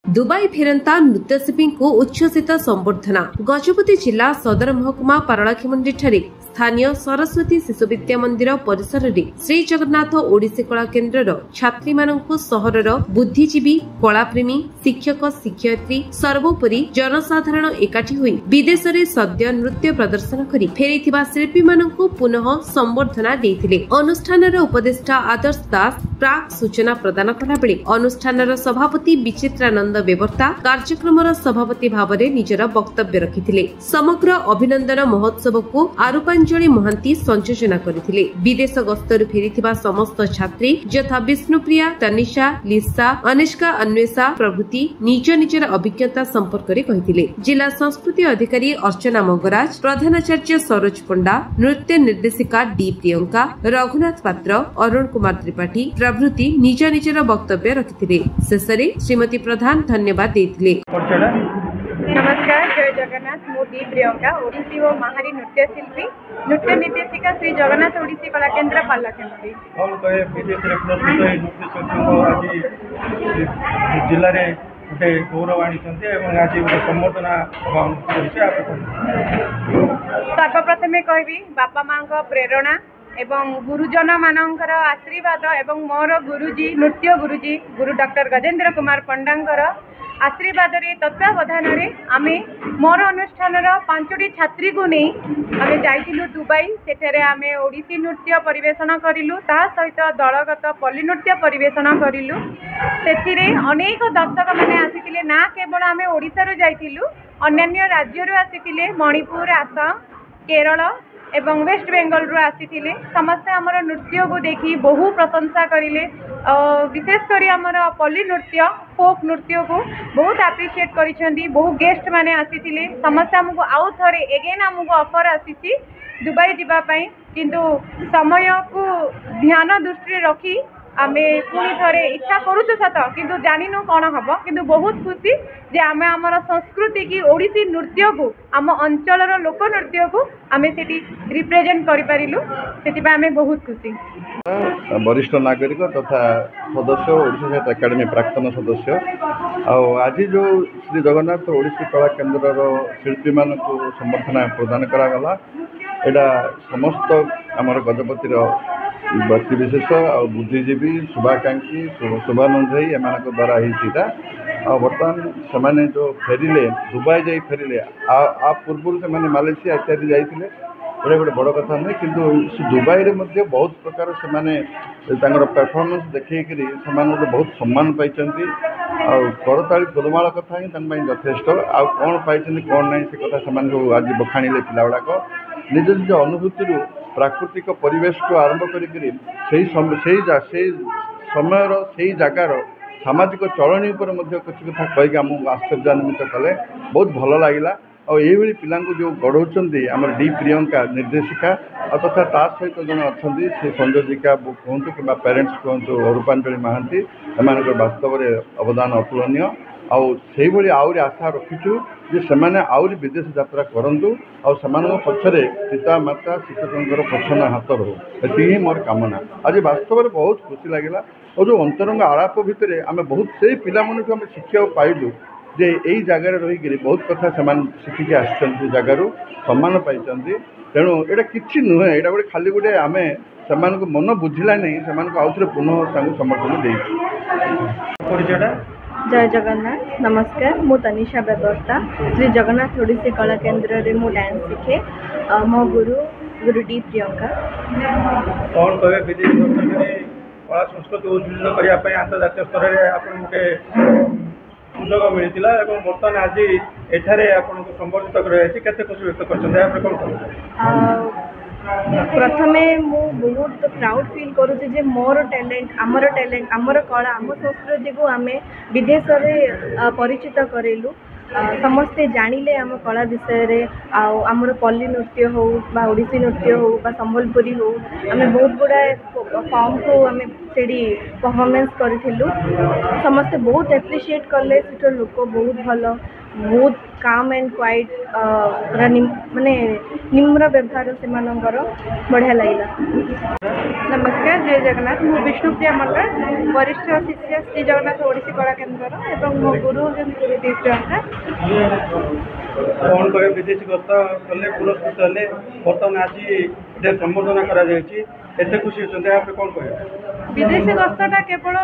Dubai फेरंता नृत्यशिल्पी को उच्छ्वसित संबर्धना। गजपति जिला सदर महकुमा पारलाखेमुंडी ठारे स्थानीय सरस्वती शिशु विद्या मंदिर परिसर रे श्री जगन्नाथ ओडिसी कला केन्द्र छात्री मानक सहरर बुद्धिजीवी कलाप्रेमी शिक्षक शिक्षयित्री सर्वोपरि जनसाधारण एकाठी होई विदेश रे सद्य नृत्य प्रदर्शन करी फेरिथिबा शिल्पी मानक पुनः संबर्धना देथिले। अनुष्ठानर उपदेष्टा आदर्श दास प्राक सूचना प्रदान कला बेले अनुष्ठानर सभापति विचित्रानंद बेवर्ता कार्यक्रमर सभापति भावरे निजर वक्तव्य रखिथिले। समग्र अभिनंदन महोत्सव को आरुपांजलि महांती संयोजना करथिले। विदेश गस्तरु फेरिथिबा समस्त छात्री यथा विष्णुप्रिया तनिषा लिसा अनिष्का अन्वेषा प्रभृति निज निजर अभिज्ञता संपर्क रे कहिथिले। जिला संस्कृति अधिकारी अर्चना मंगराज प्रधानाचार्य सरोज पंडा नृत्य निर्देशिका डी प्रियंका रघुनाथ पात्र अरुण कुमार त्रिपाठी प्रभृति निज निजर वक्तव्य रखिथिले। शेषरे श्रीमती प्रधान धन्यवाद देथिले। नमस्कार, जय जगन्नाथ। मु डी प्रियंका ओडिसी और महारी नृत्य शिल्पी नृत्य निर्देशिका श्री जगन्नाथ ओडिसी कला केन्द्र पारलाखेमुंडी। जिले में गोटे गौरव आनी आज गोटे सम्बर्धना सर्वप्रथमे कहबी बापा माँ प्रेरणा एवं गुरुजन मानकर आशीर्वाद एवं मोर गुरुजी नृत्य गुरुजी गुरु डॉक्टर गजेंद्र कुमार पंडांकर आशीर्वाद रे तत्वावधान रे आमे मोर अनुष्ठान 5टी छात्री को नहीं आमे जाइतिलु दुबई। सेठरे आमे ओडिसी नृत्य परिवेषण करिलु ता सहित दलगत पल्ली नृत्य परिवेषण करिलु। सेथिरे अनेक दर्शक माने आसीतिले ना केवल आमे ओडिसा रो जाइतिलु अन्य राज्य रो आसीतिले मणिपुर आसाम केरल एवं वेस्ट बेंगल रो आसीतिले। समस्त हमर नृत्य को देखी बहु प्रशंसा करिले। विशेषकर आमर पल्ली नृत्य फोक नृत्य को बहुत एप्रिशिएट करिसेंती। बहु गेस्ट माने आसीतिले। समस्त हमको आउ थरे एगेन हमको ऑफर आसीची दुबई जिबा पई किंतु समय को ध्यान दृष्टि रखी आमे पुणी थरे इच्छा करूछु सत किंतु जानिनो कौन हम किंतु बहुत खुशी जे आमे आमर संस्कृति की ओडिसी नृत्य को आम अंचलर लोक नृत्य को आमे सेठी रिप्रेजेंट करि पारिलु। सेठी बा आमे बहुत खुशी। वरिष्ठ नागरिक तथा सदस्य ओडिशा साहित्य एकाडेमी प्राक्तन सदस्य आज जो श्री जगन्नाथ ओडिसी कला केन्द्र शिल्पी मान संबर्धना प्रदान करागला एटा समस्त आमर गजपतिर व्यक्तिविशेष आ बुद्धिजीवी शुभाकांक्षी शुभानुध्यायी एम द्वारा बर्तमान से जो फेरिले दुबई जा फेरिले आ पूर्व से मालेसिया इत्यादि जाइए गोटे बड़ कथा नुहे कि दुबई में बहुत प्रकार से परफॉर्मेंस देखिए बहुत सम्मान पाई करताली गोलमाल कथा ही यथेष्ट आ कौन पाई कौन ना से कथा से आज बखाणी पिला गुड़ाक निज निज अनुभूति प्राकृतिक परिवेश को आरंभ कर समय से जगार सामाजिक चलनी पर कुछ कथा कहीकि आमको आश्चर्यान्वित कले बहुत भल लगे। और ये पिला जो गढ़ाऊँच आम डी प्रियंका निर्देशिका तथा ता सहित जन अच्छा से संयोजिका कहतु कि पेरेन्ट्स कहतु रूपांजलि महांती एम वास्तव में अवदान अतुलनीय। आउरी आशा रखीचु जे सेमाने आउरी विदेश यात्रा करंतु और पछरे पिता माता शिक्षकों पछना हाथ रो ये मोर कामना। आज वास्तव में बहुत खुशी लगे और जो अंतरंग आलाप भितर आम बहुत से पिला आम शिक्षा पाइलु जे यही जगार रही बहुत कथा से शिखिकी आसी जगार सम्मान पाई तेणु यहाँ कि नुहे यहाँ गोटे खाली गोटे आम से मन बुझिला नहीं से आउ थे पुनः समर्थन दे। जय जगन्नाथ। नमस्कार, मु तनिषा बेवर्ता श्री जगन्नाथ ओडिसी कला केन्द्र रे मु डांस शिखे। मो गुरु डी प्रियंका कौन कहे विदेश कला संस्कृति उज्जीवित करने अंतर्जातीय स्तर में आपको सुजोग मिलता और बर्तमान आज एठारे आपको संबर्धित कर खुशी व्यक्त कर प्रथमे मु बहुत प्राउड फील करुचे जे मोर टैलेंट आमर कला आम संस्कृति को आम विदेश में परिचित करेलु। समस्ते जानिले आम कला विषय रे आमर पल्ली नृत्य हो बा ओडिसी नृत्य हो बा संबलपुरी हो आम बहुत गुड़ाए फॉर्म को आम से परफॉर्मेंस करूँ। समस्ते बहुत एप्रिशिएट कले सेठर लोक बहुत भल बहुत काम एंड क्वाइट पूरा माने निम्र व्यवहार से बढ़िया लगे। नमस्कार, जय जगन्नाथ। मु विष्णुप्रिया मंडल, वरिष्ठ शिष्य श्री जगन्नाथ ओडिसी कला केन्द्र एवं मो गुरु होती प्रियंका। कौन कहे विदेश गस्त कले पुरस्कृत हेले बर्तमान आज ये संबोधन करते खुशी होते कौन कहे विदेश गस्तटा केवल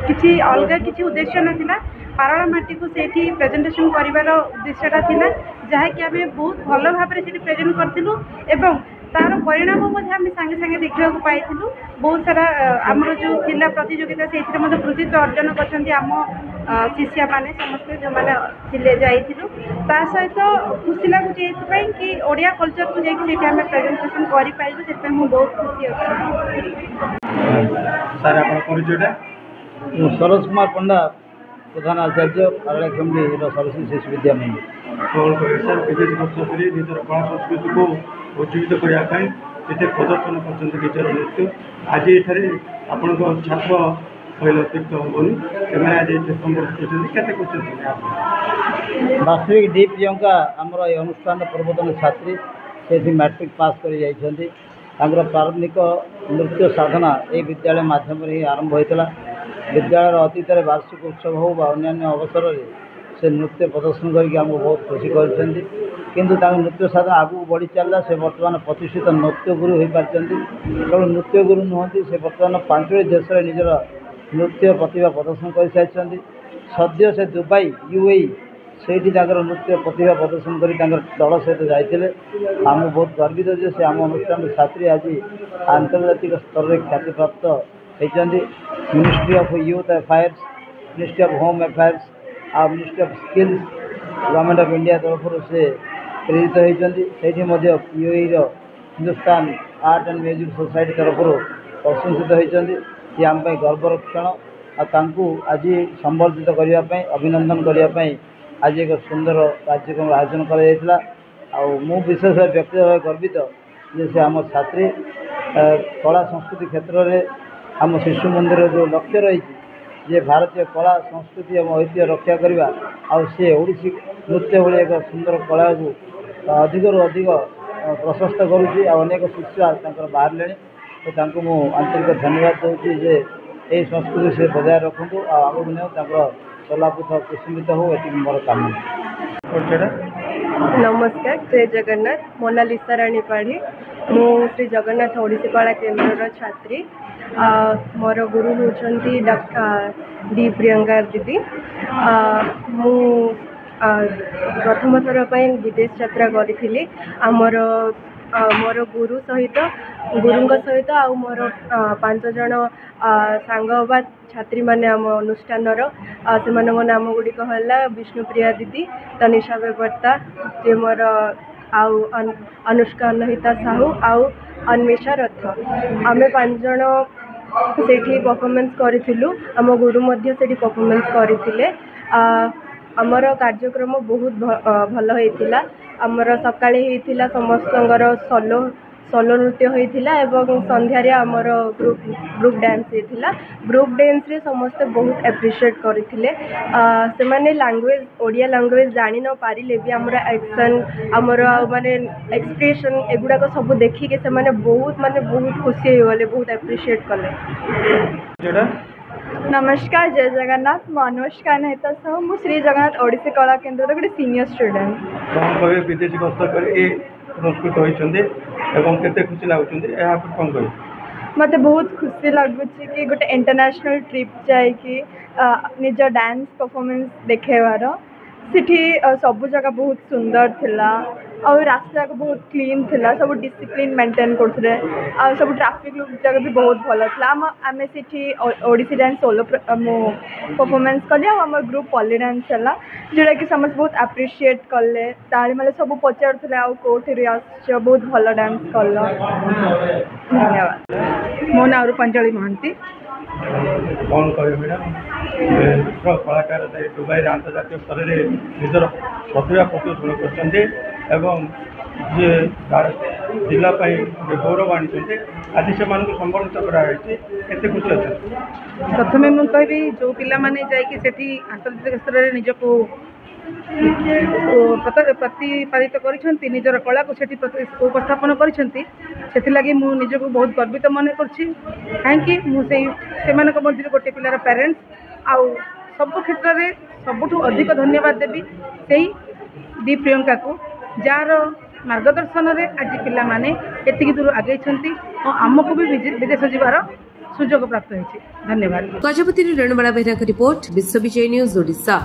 किसी अलग किसी उद्देश्य नाला पारला माटी को सेठी प्रेजेंटेशन करिवार उद्देश्यटा थिला जहाँकि आम बहुत भल भाव से प्रेजेंट करूँ एवं तार परिणाम आम सांगे सांगे देखा पाई बहुत सारा आमर जो थिला प्रतियोगिता से कृतित्व अर्जन करम शिष्या मैंने समस्त जो मैंने जाइलु ता सहित खुशी लगुच कि ओडिया कल्चर को जाइए प्रेजेंटेशन करूँ से बहुत खुशी अच्छी। सर आप परिचयटा सरोज कुमार पंडा प्रधान आचार्य पारलाखेमुंडी सरस्वती शिशु विद्या मंदिर। कौन कहे सर विदेश गस्त कर निजर कला संस्कृति को उज्जीवित करने ये प्रदर्शन कर नृत्य आज ये आपण छात्र पहले अतिरिक्त हेनी से आज संपर्क वास्तविक डी प्रियंका आमर ये अनुष्ठान प्रबोधन छात्री से मैट्रिक पास कर प्रारंभिक नृत्य साधना ये विद्यालय मध्यम ही आरंभ होता। विद्यालय अतीत वार्षिक उत्सव हो अन्य अवसर में से नृत्य प्रदर्शन करके आमको बहुत खुशी कर नृत्य साधना आगू बढ़ी चलला से बर्तमान प्रतिष्ठित नृत्य गुरु हो पार्टी केवल नृत्य गुरु नुहति से बर्तमान 5 देश में निजर नृत्य प्रतिभा प्रदर्शन कर सारी सद्य से दुबई यूएई से नृत्य प्रतिभा प्रदर्शन कर दल सहित जाते आम बहुत गर्वित जे से आम अनुष्ठान छात्री आज आंतर्जातिक स्तर में ख्याति प्राप्त होती। Ministry of youth affairs, ministry of home affairs और ministry of skills government of India तरफ से प्रेरित होती UAE Hindustan art and music society तरफ प्रशंसित होती आम गर्वर क्षण आज संबर्धित करने अभिनंदन करने आज एक सुंदर कार्यक्रम आयोजन कर विशेष व्यक्ति भाव गर्वित जे आम छात्री कला संस्कृति क्षेत्र में आम शिशु मंदिर जो लक्ष्य रही जे भारतीय कला संस्कृति और ऐतिह्य रक्षा करवा सी ओडिसी नृत्य भाई एक सुंदर कला को अधिक अधिक प्रशस्त करुँच अनेक शिष्य बाहर तो मु आंतरिक धन्यवाद दूसरी जे यही संस्कृति से बजाय रखु आगे नहीं चलापुथ कुसुमित हो ये मोर काम। नमस्कार, जय जगन्नाथ। मोनालिसा राणी पाढ़ी मु श्री जगन्नाथ ओडिसी कला केन्द्र छात्री। मोर गुरु होती डॉक्टर डी प्रियंका दीदी। मु प्रथम थर पर विदेश यात्रा करी आमर मोर गुरु सहित सहित आ मोर 5 जन सांग बा छात्री माने आम अनुष्ठान से नाम गुड़िक है विष्णुप्रिया दीदी, तनिषा बेबर्ता जे मोर आउ अनुष्का अनहिता साहू आउ अन्वेषा रथ आमे 5 जन से परफॉर्मेंस करूँ। आम गुरु मध्य से परफॉर्मेंस करते आमर कार्यक्रम बहुत भल होता। आमर सकाळे होता समस्तंगर सोलो नृत्य होता एवं संध्यारे आमर ग्रुप डांस होता। ग्रुप डांस रे समस्त बहुत एप्रिशिएट करते से माने लैंग्वेज ओडिया लैंग्वेज जानि न पारिले भी आमर एक्शन आमर माने एक्सप्रेशन एगुड़ाक सब देखिके से माने बहुत खुशी हो गले, बहुत एप्रिशिएट कले। नमस्कार, जय जगन्नाथ। मो अनुष्का नेता सह मु श्री जगन्नाथ ओडिसी कला केन्द्र गोटे सीनियर स्टूडेंट। कौन कहे विदेश गस्त कर पुरस्कृत होती केते खुशी लगुच कौन कहे मत बहुत खुशी लगुच कि गोटे इंटरनेशनल ट्रिप जाकि निज डांस परफॉर्मेंस देखेबार सिठी सब जगह बहुत सुंदर थिला और रास्ता को बहुत क्लीन थिला, सब डिसिप्लिन मेंटेन करथले और सब ट्रैफिक जगह भी बहुत भल था। आम सिठी ओडिसी डांस सोलो परफॉर्मेंस कले आम ग्रुप पॉली डांस है जोटा कि समस्त बहुत एप्रिशिएट कले ताली माले सब पचार आउ कौटी आस बहुत भल डांस कल। धन्यवाद। मो ना रूपांजलि महांती। कौन कहे मैडम कलाकार दुबई आंतर्जातिक स्तर में निजर प्रतिभा प्रदर्शन कर जिला गौरव आनी आज से सम्मानित कराई केते खुशी अच्छा। प्रथम मुझे कहबी जो पिला माने जाइए सेठी आंतर्जातिक स्तर में निजको प्रतिपादित कर निजर कला को सेठी उपस्थापन कर निजक बहुत गर्वित मन कर कहीं मुझे गोटे पिलार पेरेन्ट्स आउ सब क्षेत्र में सबुठ अधिक धन्यवाद देवी से डी प्रियंका को जार मार्गदर्शन में आज पिला माने एतिक दूर आगे और आमको भी विदेश जीवार सुजोग प्राप्त होती। धन्यवाद। गजपति रेणुबाला बेहरा रिपोर्ट विश्व विजय न्यूज ओडिशा।